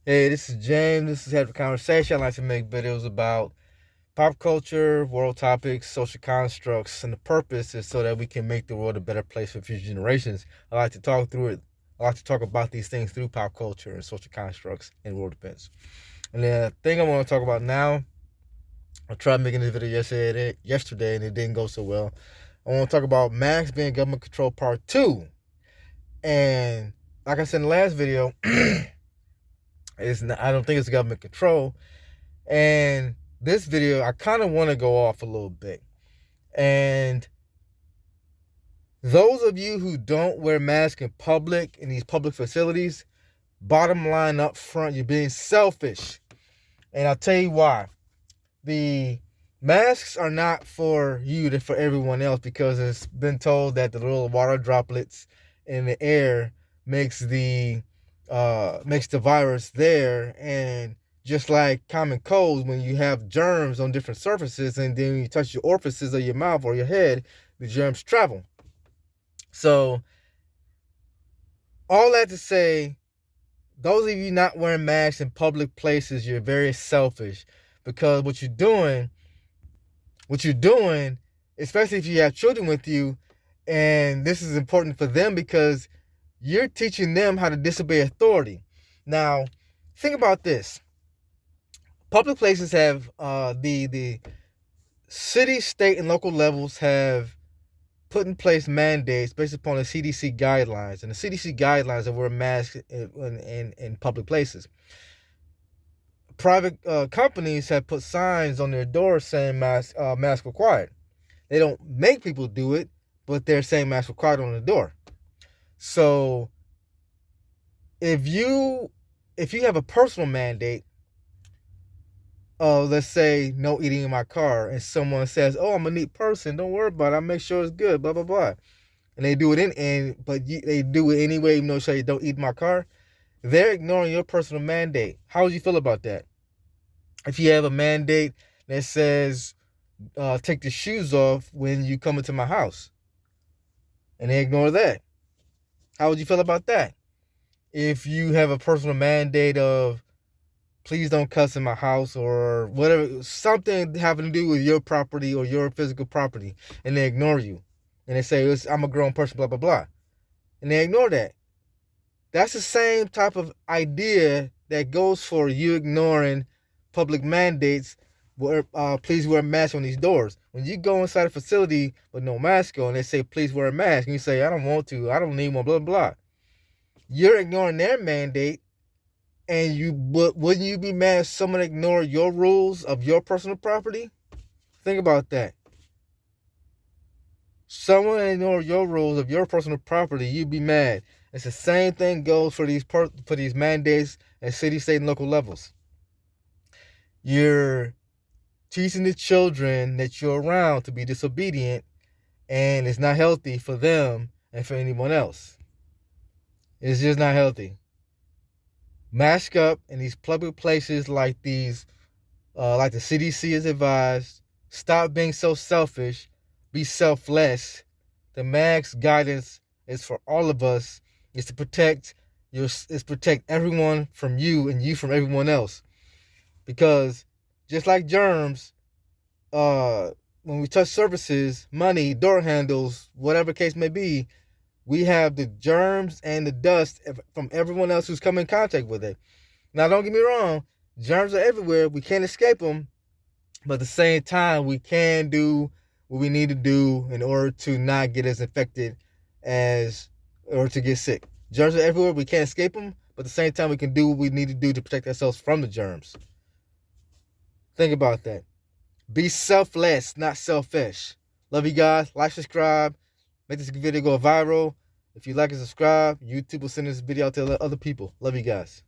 Hey, this is James. This is Have a Conversation. I like to make videos about pop culture, world topics, social constructs, and the purpose is so that we can make the world a better place for future generations. I like to talk through it. I like to talk about these things through pop culture and social constructs and world events. And the thing I want to talk about now, I tried making this video yesterday, and it didn't go so well. I want to talk about Max being government control part 2. And like I said in the last video, I don't think it's government control. And this video, I kind of want to go off a little bit. And those of you who don't wear masks in public, in these public facilities, bottom line up front, you're being selfish. And I'll tell you why. The masks are not for you, they're for everyone else, because it's been told that the little water droplets in the air makes the virus there. And just like common colds, when you have germs on different surfaces and then you touch your orifices of your mouth or your head, the germs travel. So all that to say, those of you not wearing masks in public places, you're very selfish, because what you're doing, especially if you have children with you, and this is important for them because you're teaching them how to disobey authority. Now, think about this. Public places have the city, state, and local levels have put in place mandates based upon the CDC guidelines, and the CDC guidelines are wear masks in public places. Private companies have put signs on their doors saying mask required. They don't make people do it, but they're saying mask required on the door. So if you have a personal mandate, let's say no eating in my car, and someone says, "Oh, I'm a neat person. Don't worry about it. I'll make sure it's good." Blah blah blah, and they do it they do it anyway, even though they say don't eat in my car. They're ignoring your personal mandate. How would you feel about that? If you have a mandate that says take the shoes off when you come into my house, and they ignore that, how would you feel about that? If you have a personal mandate of please don't cuss in my house or whatever, something having to do with your property or your physical property, and they ignore you, and they say I'm a grown person, blah blah blah, and they ignore that. That's the same type of idea that goes for you ignoring public mandates. Where please wear a mask on these doors. When you go inside a facility with no mask on, they say please wear a mask, and you say I don't want to, I don't need one, blah blah. You're ignoring their mandate, and wouldn't you be mad if someone ignored your rules of your personal property? Think about that. Someone ignore your rules of your personal property, you'd be mad. It's the same thing goes for these mandates at city, state, and local levels. You're teaching the children that you're around to be disobedient, and it's not healthy for them and for anyone else. It's just not healthy. Mask up in these public places like these, like the CDC has advised. Stop being so selfish. Be selfless. The mask guidance is for all of us. It's to protect everyone from you and you from everyone else. Because just like germs, when we touch surfaces, money, door handles, whatever case may be, we have the germs and the dust from everyone else who's come in contact with it. Now, don't get me wrong, germs are everywhere. We can't escape them. But at the same time, we can do what we need to do in order to not get as infected or to get sick. Germs are everywhere. We can't escape them. But at the same time, we can do what we need to do to protect ourselves from the germs. Think about that. Be selfless, not selfish. Love you guys. Like, subscribe. Make this video go viral. If you like and subscribe, YouTube will send this video out to other people. Love you guys.